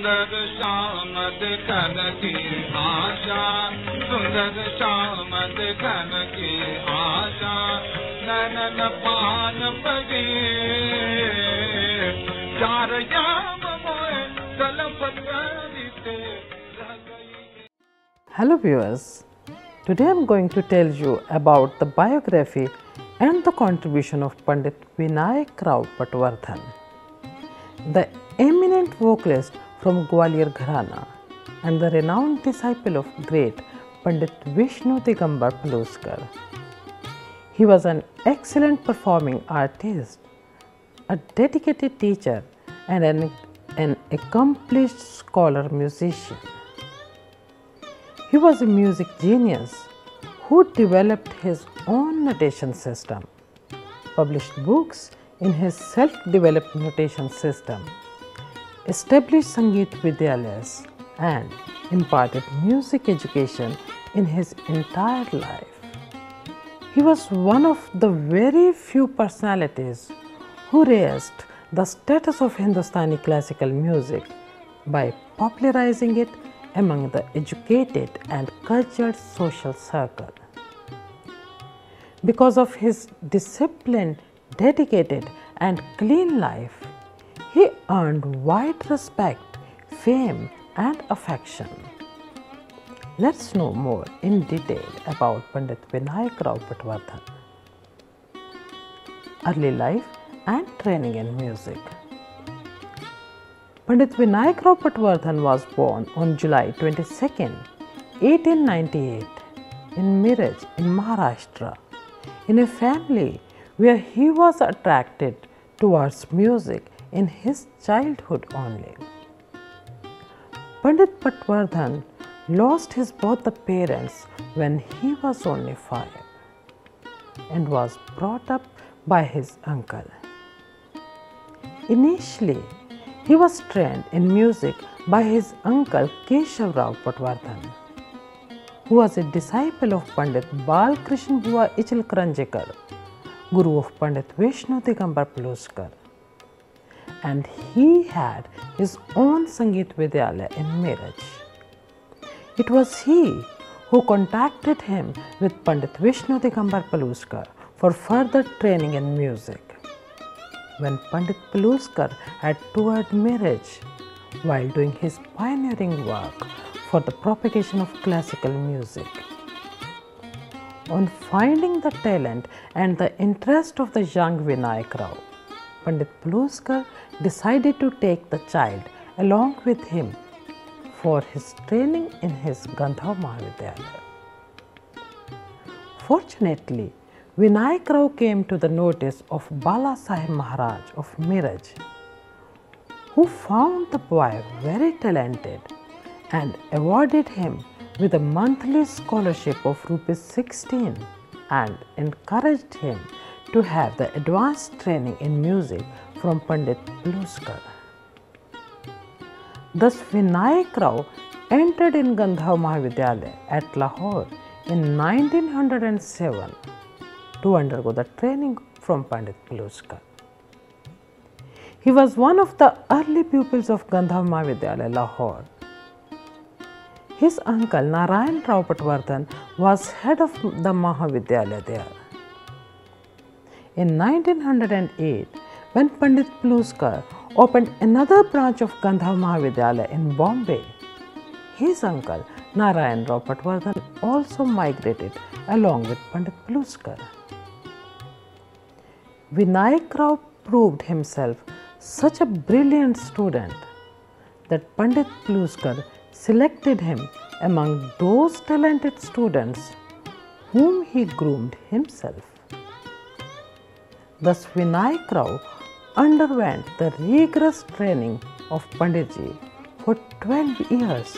सुंदर श्याम देखन की आशा, सुंदर श्याम देखन की आशा, नयन पान पगे चार याम मोए तलपत करिते रह गई। Hello viewers, today I am going to tell you about the biography and the contribution of Pandit Vinayak Patwardhan, the eminent vocalist from Gwalior Gharana and the renowned disciple of great Pandit Vishnu Digambar Paluskar. He was an excellent performing artist, a dedicated teacher and an accomplished scholar musician. He was a music genius who developed his own notation system, published books in his self-developed notation system, established Sangeet Vidyalayas and imparted music education in his entire life. He was one of the very few personalities who raised the status of Hindustani classical music by popularizing it among the educated and cultured social circle. Because of his disciplined, dedicated and clean life, he earned wide respect, fame and affection. Let's know more in detail about Pandit Vinayak Patwardhan. Early life and training in music. Pandit Vinayak Patwardhan was born on July 22, 1898 in Miraj in Maharashtra, in a family where he was attracted towards music in his childhood only. Pandit Patwardhan lost his both the parents when he was only 5 and was brought up by his uncle. Initially, he was trained in music by his uncle Keshavrao Patwardhan, who was a disciple of Pandit Balkrishna Bua Ichalkaranjikar, guru of Pandit Vishnu Digambar Paluskar, and he had his own Sangeet Vidyalaya in Miraj. It was he who contacted him with Pandit Vishnu Digambar Paluskar for further training in music. When Pandit Paluskar had toured Miraj while doing his pioneering work for the propagation of classical music. On finding the talent and the interest of the young Vinayak Rao, Pandit Paluskar decided to take the child along with him for his training in his Gandhav Mahavidyalaya. Fortunately, Vinayak Rao came to the notice of Bala Sahib Maharaj of Miraj, who found the boy very talented and awarded him with a monthly scholarship of ₹16 and encouraged him to have the advanced training in music from Pandit Paluskar. Thus, Vinayak Rao entered in Gandhav Mahavidyalaya at Lahore in 1907 to undergo the training from Pandit Paluskar. He was one of the early pupils of Gandhav Mahavidyalaya, Lahore. His uncle Narayan Rao Patwardhan was head of the Mahavidyalaya there. In 1908, when Pandit Paluskar opened another branch of Gandhav Mahavidyalaya in Bombay, his uncle Narayan Rao Patwardhan also migrated along with Pandit Paluskar. Vinayak Rao proved himself such a brilliant student that Pandit Paluskar selected him among those talented students whom he groomed himself. Thus, Vinayak Rao underwent the rigorous training of Panditji for 12 years,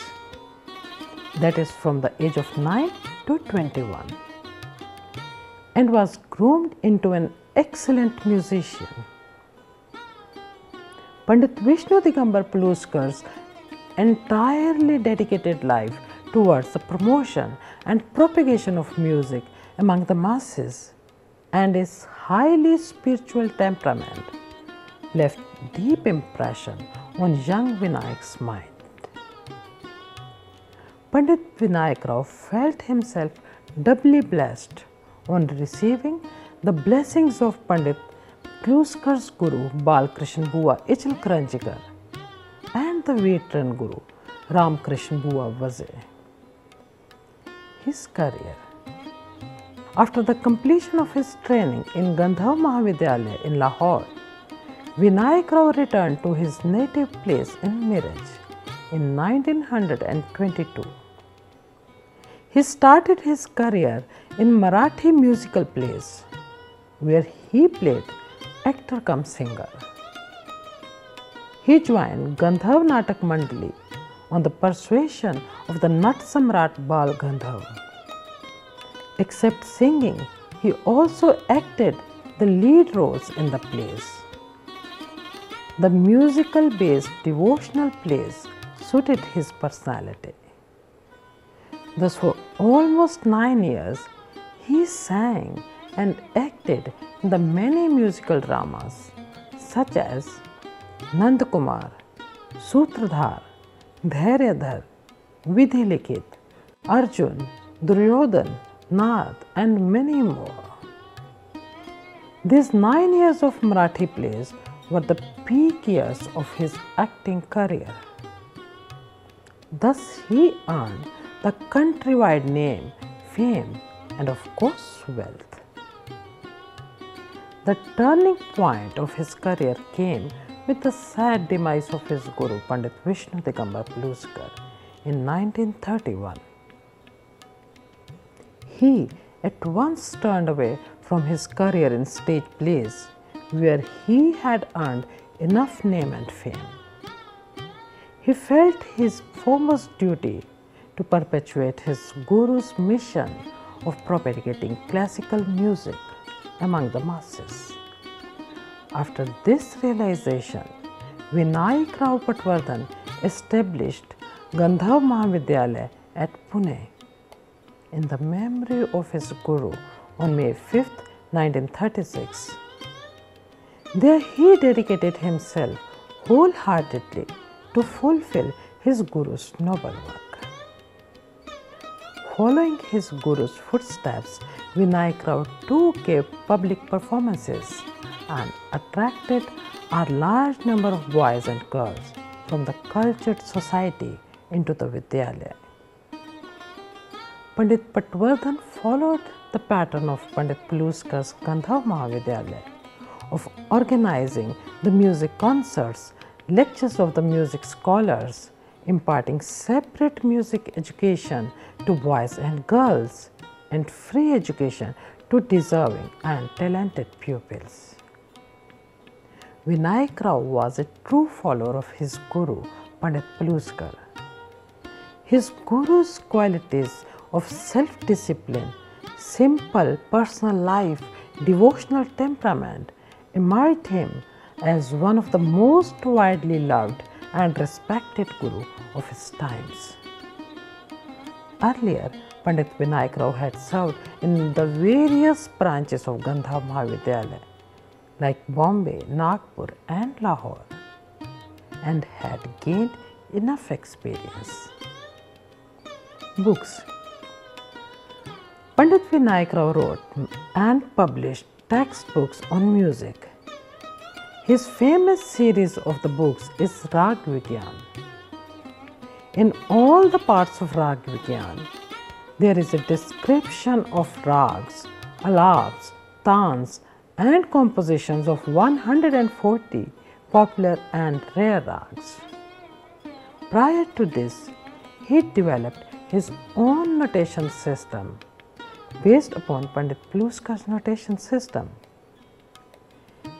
that is from the age of 9 to 21, and was groomed into an excellent musician. Pandit Vishnu Digambar Paluskar's entirely dedicated life towards the promotion and propagation of music among the masses and his highly spiritual temperament left deep impression on young Vinayak's mind. Pandit Vinayak Rao felt himself doubly blessed on receiving the blessings of Pandit Pluskar's Guru Balkrishna Bua Ichalkaranjikar and the veteran Guru Ramkrishna Bua Vaze. His career. After the completion of his training in Gandharv Mahavidyalaya in Lahore, Vinayak Rao returned to his native place in Miraj in 1922. He started his career in Marathi musical plays, where he played actor cum singer. He joined Gandharv Natak Mandali on the persuasion of the Nat Samrat Bal Gandharv. Except singing, he also acted the lead roles in the plays. The musical-based devotional plays suited his personality. Thus, for almost 9 years, he sang and acted in the many musical dramas such as Nand Kumar, Sutradhar, Dhairyadhar, Vidhi Likhit, Arjun, Duryodhan, Nath, and many more. These 9 years of Marathi plays were the peak years of his acting career. Thus, he earned the countrywide name, fame, and of course, wealth. The turning point of his career came with the sad demise of his guru, Pandit Vishnu Digambar Pluskar, in 1931. He at once turned away from his career in stage plays, where he had earned enough name and fame. He felt his foremost duty to perpetuate his guru's mission of propagating classical music among the masses. After this realization, Vinayak Rao Patwardhan established Gandharv Mahavidyalaya at Pune in the memory of his guru on May 5, 1936. There he dedicated himself wholeheartedly to fulfill his guru's noble work. Following his guru's footsteps, Vinayak Rao too gave public performances and attracted a large number of boys and girls from the cultured society into the Vidyalaya. Pandit Patwardhan followed the pattern of Pandit Pluskar's Gandharv Mahavidyalaya of organizing the music concerts, lectures of the music scholars, imparting separate music education to boys and girls, and free education to deserving and talented pupils. Vinayak Rao was a true follower of his guru, Pandit Pluskar. His guru's qualities of self-discipline, simple personal life, devotional temperament emerged him as one of the most widely loved and respected guru of his times. Earlier, Pandit Vinayak Rao had served in the various branches of Gandharv Mahavidyalaya like Bombay, Nagpur and Lahore, and had gained enough experience. Books. Pandit Vinayak Rao wrote and published textbooks on music. His famous series of the books is Rag Vigyan. In all the parts of Rag Vigyan, there is a description of rags, alaps, tans, and compositions of 140 popular and rare rags. Prior to this, he developed his own notation system based upon Pandit Pluskar's notation system.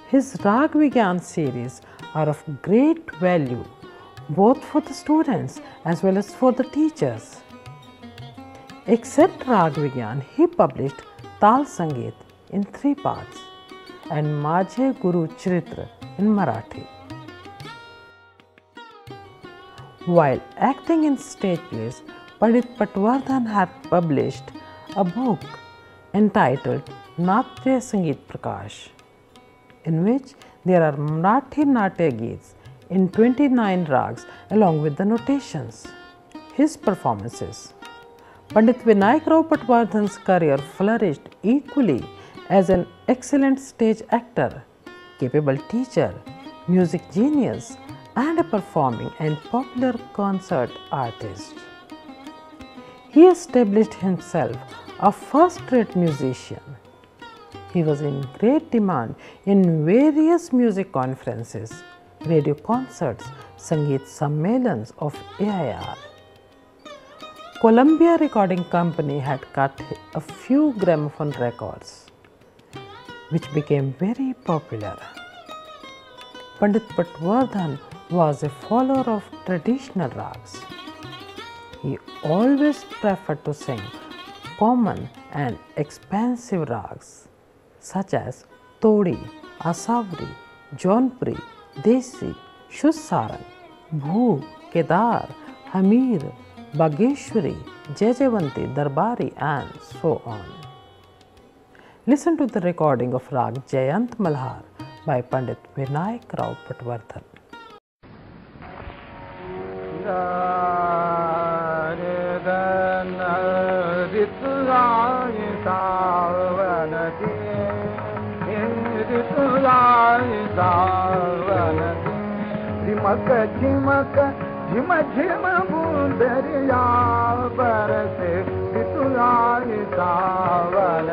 His Rag Vigyan series are of great value both for the students as well as for the teachers. Except Rag Vigyan, he published Tal Sangeet in 3 parts and Majhe Guru Charitra in Marathi. While acting in stage plays, Pandit Patwardhan had published a book entitled Natya Sangeet Prakash, in which there are Marathi Natya Geets in 29 rags along with the notations. his performances. Pandit Vinayak Rao Patwardhan's career flourished equally as an excellent stage actor, capable teacher, music genius, and a performing and popular concert artist. He established himself a first-rate musician. He was in great demand in various music conferences, radio concerts, Sangeet Sammelans of AIR. Columbia Recording Company had cut a few gramophone records, which became very popular. Pandit Patwardhan was a follower of traditional rags. He always preferred to sing common and expensive rags such as Todi, Asavri, Jaunpuri, Desi, Shudsarang, Bhu, Kedar, Hamir, Bageshwari, Jajavanti, Darbari, and so on. Listen to the recording of Rag Jayant Malhar by Pandit Vinayak Rao Patwardhan. झिम झिम बूंदरिया बरसे ऋतुराई सावन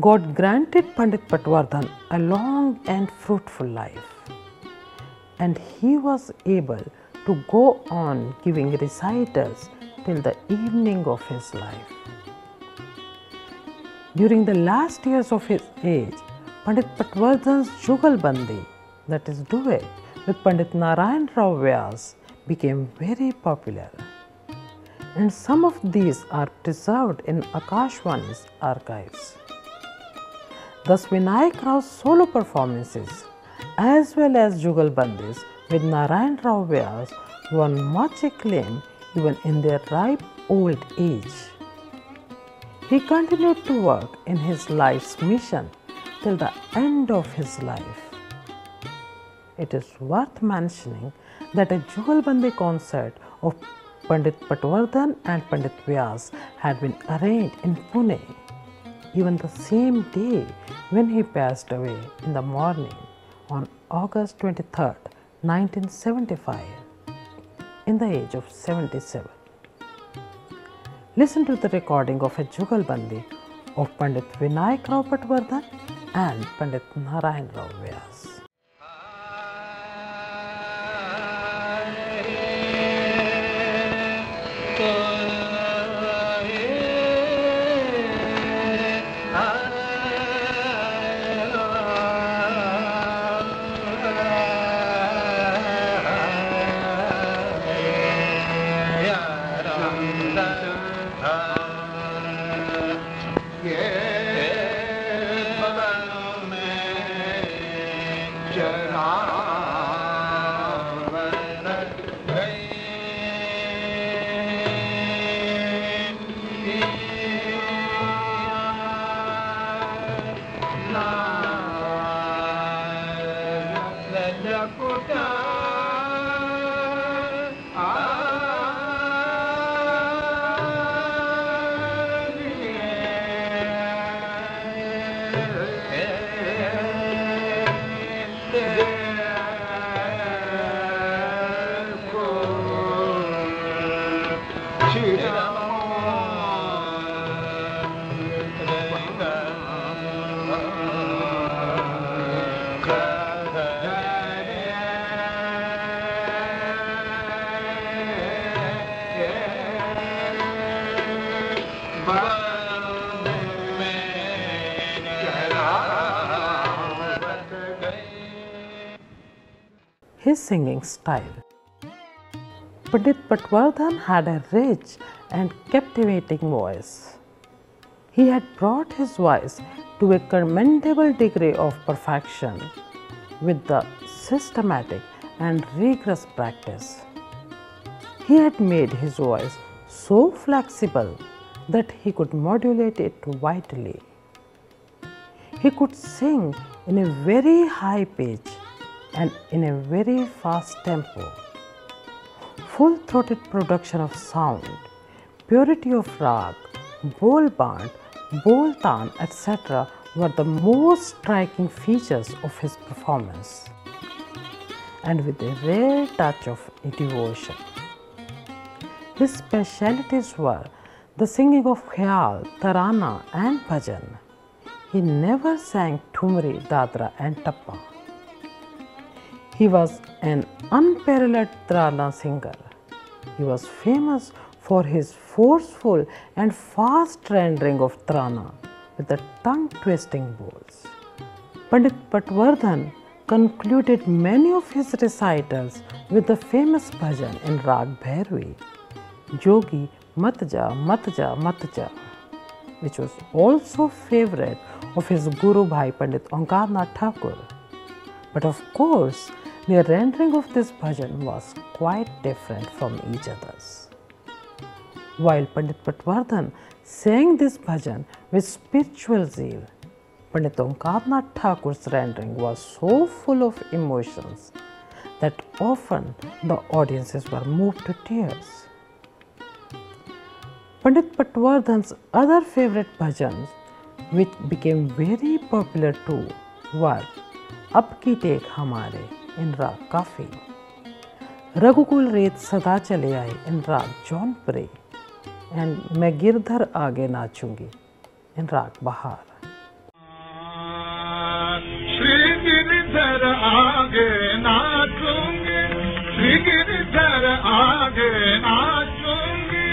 God granted Pandit Patwardhan a long and fruitful life, and he was able to go on giving recitals till the evening of his life. During the last years of his age, Pandit Patwardhan's Jugalbandi, that is duet, with Pandit Narayan Rao Vyas became very popular, and some of these are preserved in Akashvani's archives. Thus, Vinayak Rao's solo performances as well as Jugalbandis with Narayan Rao Vyas won much acclaim even in their ripe old age. He continued to work in his life's mission till the end of his life. It is worth mentioning that a Jugalbandi concert of Pandit Patwardhan and Pandit Vyas had been arranged in Pune, even the same day when he passed away in the morning on August 23, 1975, in the age of 77. Listen to the recording of a Jugalbandi of Pandit Vinayak Rao Patwardhan and Pandit Narayan Rao Vyas. His singing style. Pandit Patwardhan had a rich and captivating voice. He had brought his voice to a commendable degree of perfection with the systematic and rigorous practice. He had made his voice so flexible that he could modulate it widely. He could sing in a very high pitch and in a very fast tempo. Full-throated production of sound, purity of rag, bol band, bol tan, etc. were the most striking features of his performance, and with a rare touch of devotion. His specialities were the singing of khayal, tarana and bhajan. He never sang thumri, dadra and tappa. He was an unparalleled tarana singer. He was famous for his forceful and fast rendering of tarana with the tongue-twisting bols. Pandit Patwardhan concluded many of his recitals with the famous bhajan in Rag Bhairavi, Jogi Matja Matja Matja, which was also favorite of his Guru Bhai Pandit Onkarnath Thakur. But of course, the rendering of this bhajan was quite different from each other's. While Pandit Patwardhan sang this bhajan with spiritual zeal, Pandit Onkarnath Thakur's rendering was so full of emotions that often the audiences were moved to tears. Pandit Patwardhan's other favorite bhajans, which became very popular too, were Ab Ki Tek Hamare in Rag Kafi, Raghukul Reet Sada Chale Aaye in Rag Jaunpuri, and Main Girdhar Aage Nachungi in Rag Bahar. Shri Girdhar Aage Nachungi, Shri Girdhar Aage Nachungi,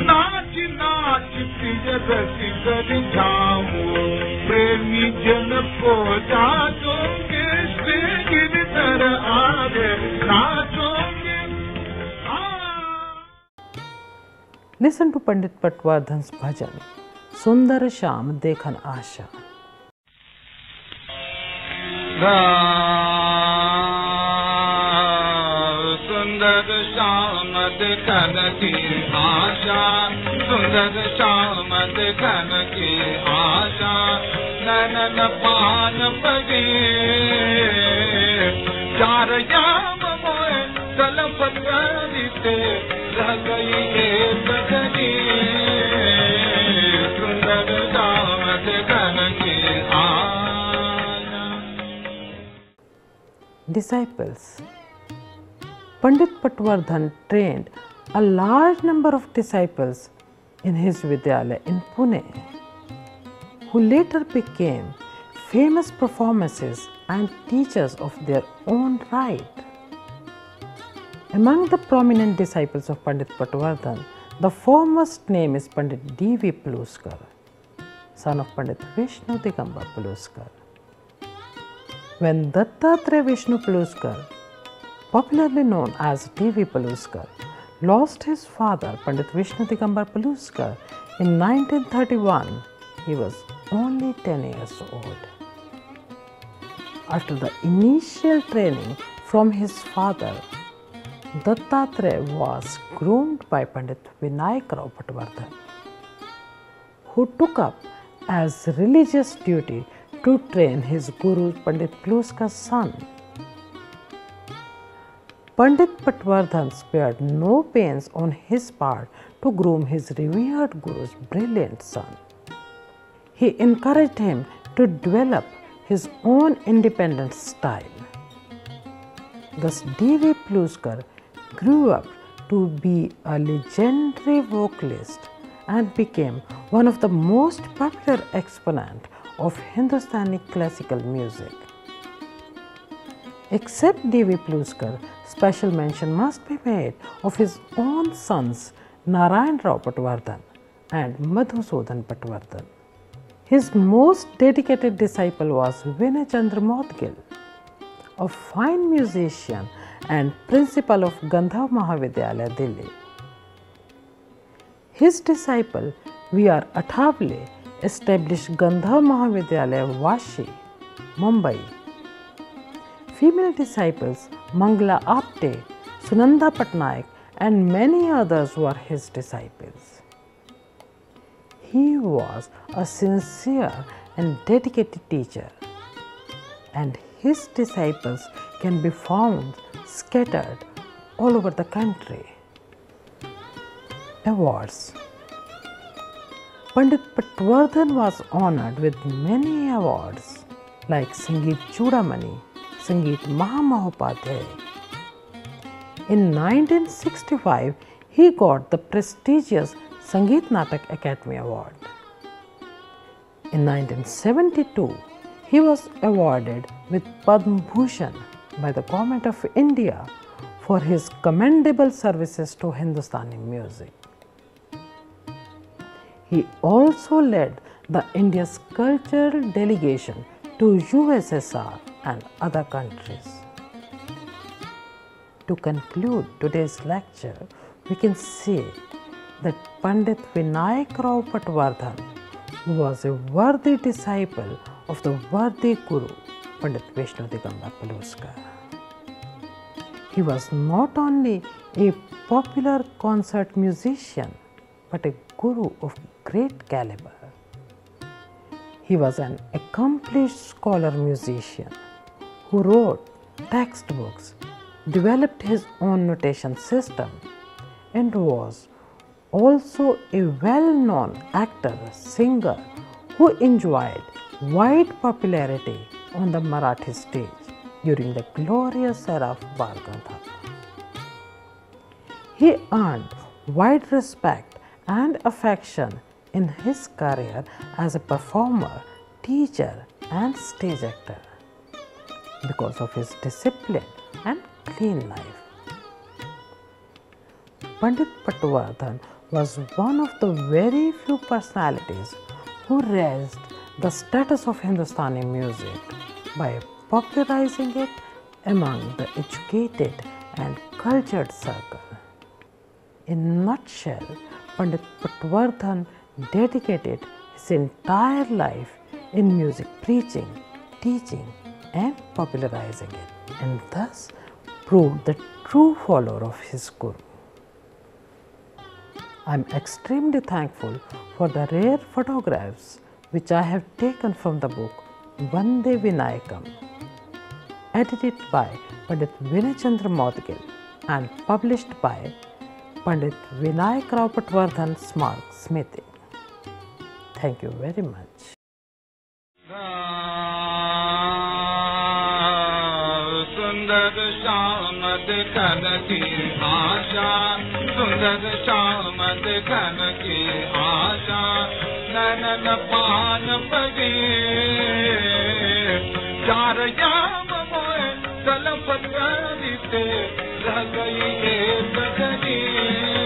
Nach Nach Priya Rasi Kar Jaun, Premi Jan Ko Jaungi, Shri Girdhar Aage Nachungi. Listen to Pandit Patwardhan's bhajan, Sundar Sham Dekhan Asha. Sundar Sham Dekhan ki Asha, Sundar Sham Dekhan ki Asha, Nanan Paan Pagi, Char Yam Moe Talpat Karite, Rah gayi ek badani, Sundar Sham Dekhan ki Asha. Disciples. Pandit Patwardhan trained a large number of disciples in his Vidyalaya in Pune, who later became famous performers and teachers of their own right. Among the prominent disciples of Pandit Patwardhan, the foremost name is Pandit D.V. Puluskar, son of Pandit Vishnu Digambar Puluskar. When Dattatreya Vishnu Puluskar, popularly known as D.V. Puluskar, lost his father Pandit Vishnu Digambar Puluskar in 1931, he was only 10 years old. After the initial training from his father, Dattatreya was groomed by Pandit Vinayak Patwardhan, who took up as religious duty to train his guru Pandit Puluskar's son. Pandit Patwardhan spared no pains on his part to groom his revered guru's brilliant son. He encouraged him to develop his own independent style. Thus, D.V. Puluskar grew up to be a legendary vocalist and became one of the most popular exponents of Hindustani classical music. Except D.V. Puluskar, special mention must be made of his own sons Narayan Rao Patwardhan and Madhusudan Patwardhan. His most dedicated disciple was Vinay Chandra Modgil, a fine musician and principal of Gandhav Mahavidyalaya, Delhi. His disciple V.R. Athawale established Gandharv Mahavidyalaya, Vashi, Mumbai. Female disciples Mangala Apte, Sunanda Patnaik and many others were his disciples. He was a sincere and dedicated teacher, and his disciples can be found scattered all over the country. Awards. Pandit Patwardhan was honored with many awards like Sangeet Chudamani, Sangeet Mahamahopadhyay. In 1965, he got the prestigious Sangeet Natak Academy Award. In 1972, he was awarded with Padma Bhushan by the Government of India for his commendable services to Hindustani music. He also led the India's cultural delegation to USSR and other countries. To conclude today's lecture, we can say that Pandit Vinayak Rao Patwardhan was a worthy disciple of the worthy Guru, Pandit Vishnu Digambar Paluskar. He was not only a popular concert musician, but a guru of great caliber. He was an accomplished scholar musician who wrote textbooks, developed his own notation system, and was also a well-known actor, singer who enjoyed wide popularity on the Marathi stage during the glorious era of Bal Gandharva. He earned wide respect and affection in his career as a performer, teacher and stage actor because of his discipline and clean life. Pandit Patwardhan was one of the very few personalities who raised the status of Hindustani music by popularizing it among the educated and cultured circle. In a nutshell, Pandit Patwardhan dedicated his entire life in music preaching, teaching and popularizing it, and thus proved the true follower of his Guru. I am extremely thankful for the rare photographs which I have taken from the book Vande Vinayakam, edited by Pandit Vinay Chandra Maudgil and published by Pandit Vinayak Rao Patwardhan Smarak Smiti. Thank you very much. सुंदर श्याम देखन की आशा, सुंदर श्याम देखन की आशा, नयन पान पगी चार याम मोए तलपत बीते रह गई एक गली।